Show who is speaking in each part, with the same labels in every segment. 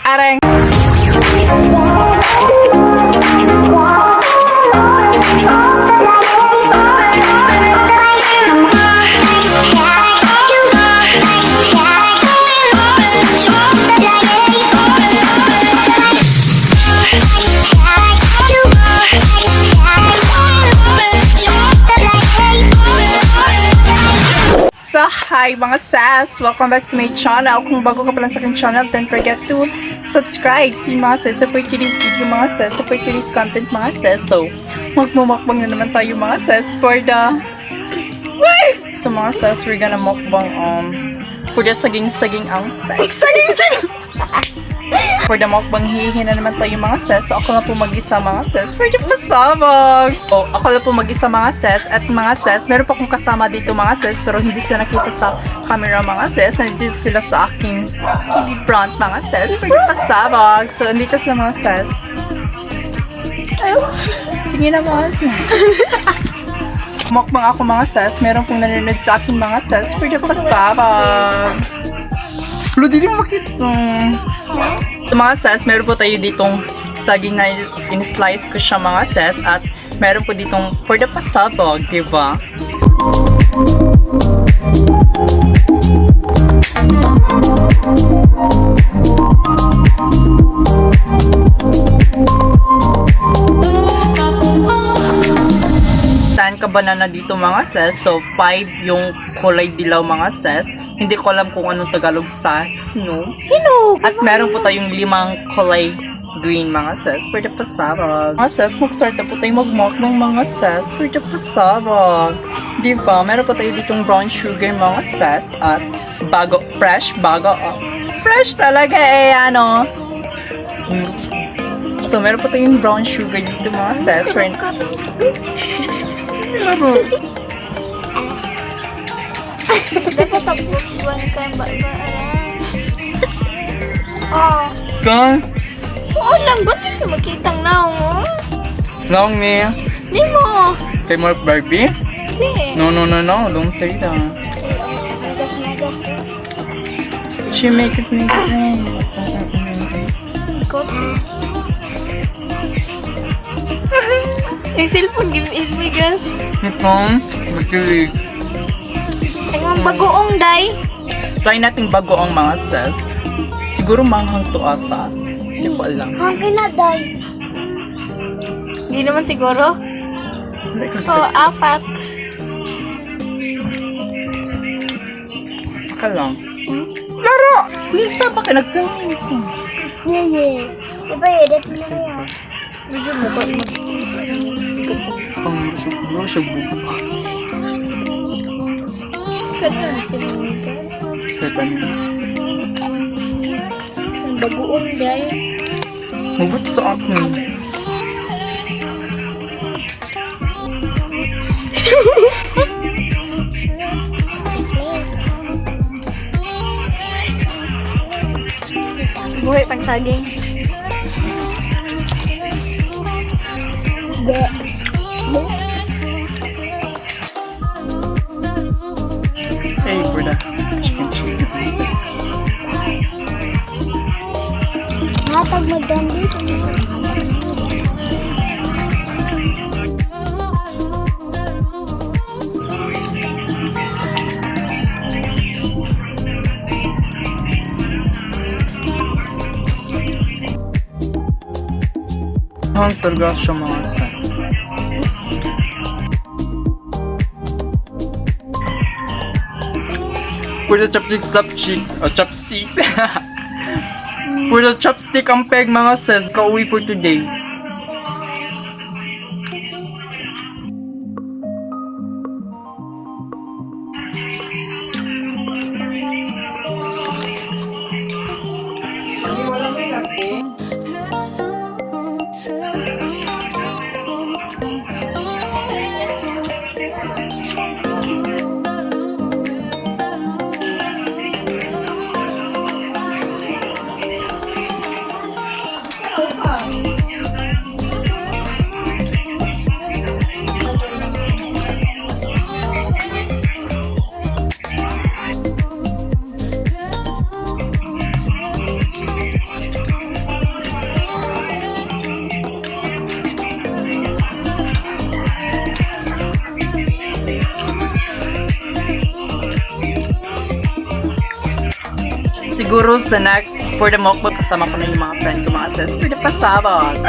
Speaker 1: Areng! So, hi mga sis! Welcome back to my channel. Kung bago ka pa lang sa aking channel, don't forget to subscribe. So, mga sis, support today's video mga sis, support today's content mga sis. So, magmumukbang na naman tayo mga sis for the... So, mga sis, we're gonna mukbang for the saging-saging ang... Saging-saging! For the mukbang, hihihin na naman tayo mga sis. So, ako na po mag-isa mga sis for the pasabog. So, ako na po mag-isa mga sis. At mga sis, meron pa akong kasama dito mga sis, pero hindi sila nakita sa camera mga sis. Nandito sila sa aking TV front mga sis for the pasabog. So, andito sila mga sis. Sige na mga sis. Mukbang ako mga sis. Meron pong nanonood sa akin mga sis for the pasabog. Pero di rin makita. So mga sis, meron po tayo ditong saging na in-slice ko siya mga sis. At meron po ditong for the pasabog, diba? Tan ka banana dito mga sis. So 5 yung kulay dilaw mga sis. Hindi ko alam kung anong Tagalog sa hinog. At meron po tayong 5 kulay green mga sis for the pasabog. Mga sis, mag-start na po tayong mag-mukbang mga sis for the pasabog. Diba? Meron po tayo ditong brown sugar mga sis. At fresh talaga ano. So meron po tayong brown sugar dito mga sis.
Speaker 2: Dapat tapos buwan ka yung ba-arang. Oh.
Speaker 1: Kan?
Speaker 2: Oo lang, ba't hindi ka makitang naong mo?
Speaker 1: Long me.
Speaker 2: Di mo.
Speaker 1: Kay more Barbie?
Speaker 2: Di.
Speaker 1: No, don't say that.
Speaker 2: Magas.
Speaker 1: She makes me
Speaker 2: Ikot. Yung cellphone game is bigas.
Speaker 1: Itong magkilig.
Speaker 2: Ang bagoong day.
Speaker 1: Try nating bagoong mga sis. Siguro manghang to ata. Hindi ko alam.
Speaker 2: Hangin na day. Hindi naman siguro. Oo, 4.
Speaker 1: Baka lang. Laro! Lisa, baka nag-filming ko.
Speaker 2: Yeah. Diba edit mo na yan? Gusto mo ba
Speaker 1: Pang siya bubo.
Speaker 2: Ang bagoong day.
Speaker 1: Mabuti sa akin.
Speaker 2: Buhay pang saging.
Speaker 1: Hey, for the chicken cheese.
Speaker 2: Hatag mo dyan dito.
Speaker 1: Ang talaga siya mga sis. For the chopsticks. For the chopstick ang peg mga sis. Kauwi for today. siguro sa next, for the mukbang, kasama ko na yung mga friend ko, mga sis, for the pasabog.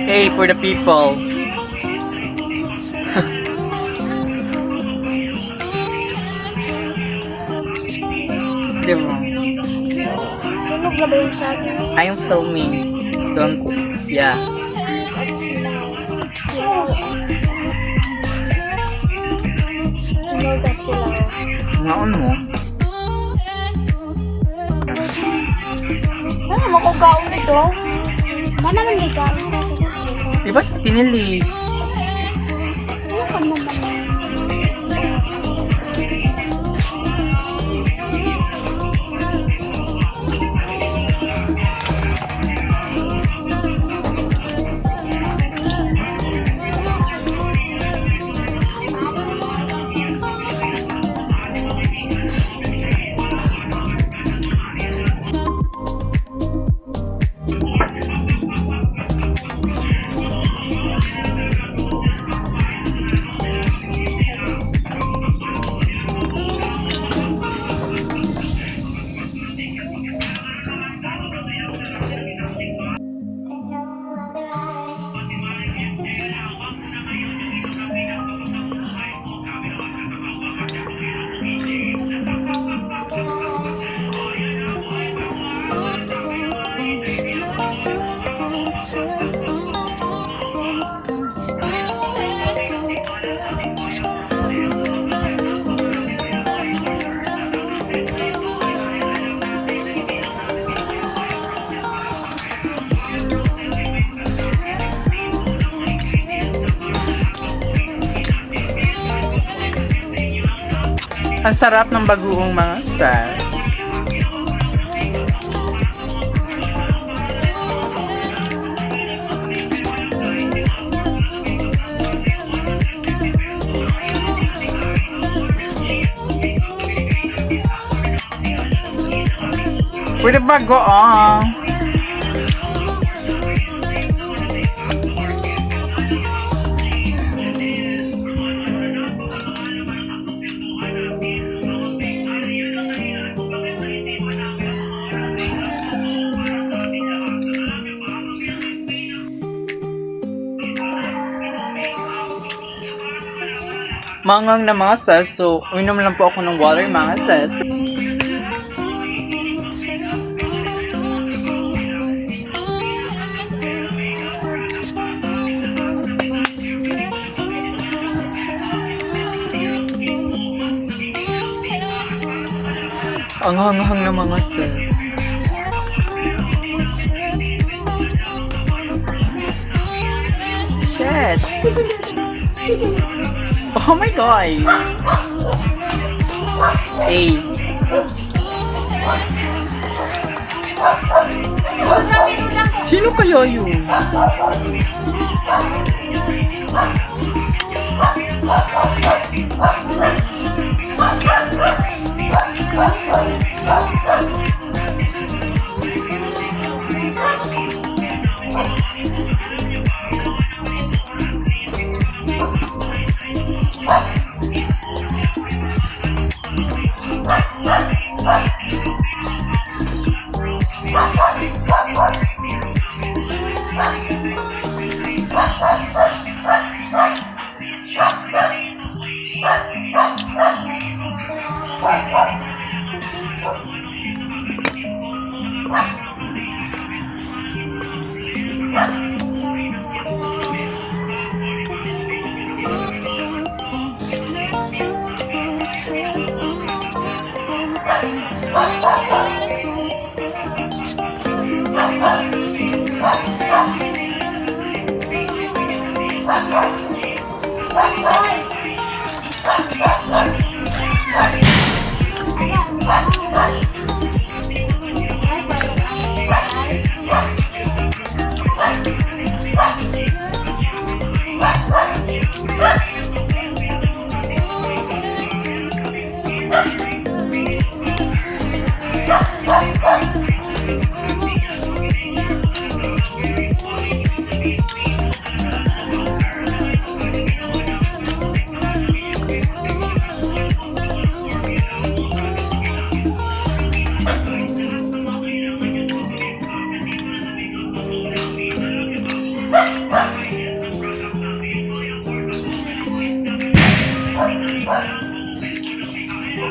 Speaker 1: Hey, for the people. Diba?
Speaker 2: Hinog na ba yung saging?
Speaker 1: I'm filming. Don't, yeah.
Speaker 2: Hinog at hilaw.
Speaker 1: Ngaon mo?
Speaker 2: Ano makugaon nito? Mana man may gaon ka?
Speaker 1: Diba tinilig?
Speaker 2: Ano ka naman?
Speaker 1: Ang sarap ng bagoong mga sas. Pwede bagoong. Mangang na mga sis, so uminom lang po ako ng water mga sis. Ang hanghang na mga sis. Shit! Oh my god! Hey! Sino kaya yun?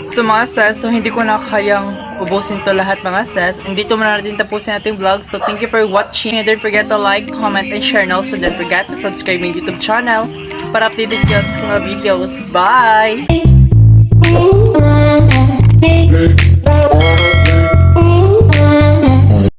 Speaker 1: So mga sis, so hindi ko na kayang ubusin to lahat mga sis. And dito muna natin tapusin ating vlog. So thank you for watching. And don't forget to like, comment, and share. And also don't forget to subscribe my YouTube channel para updated kayo sa mga videos. Bye!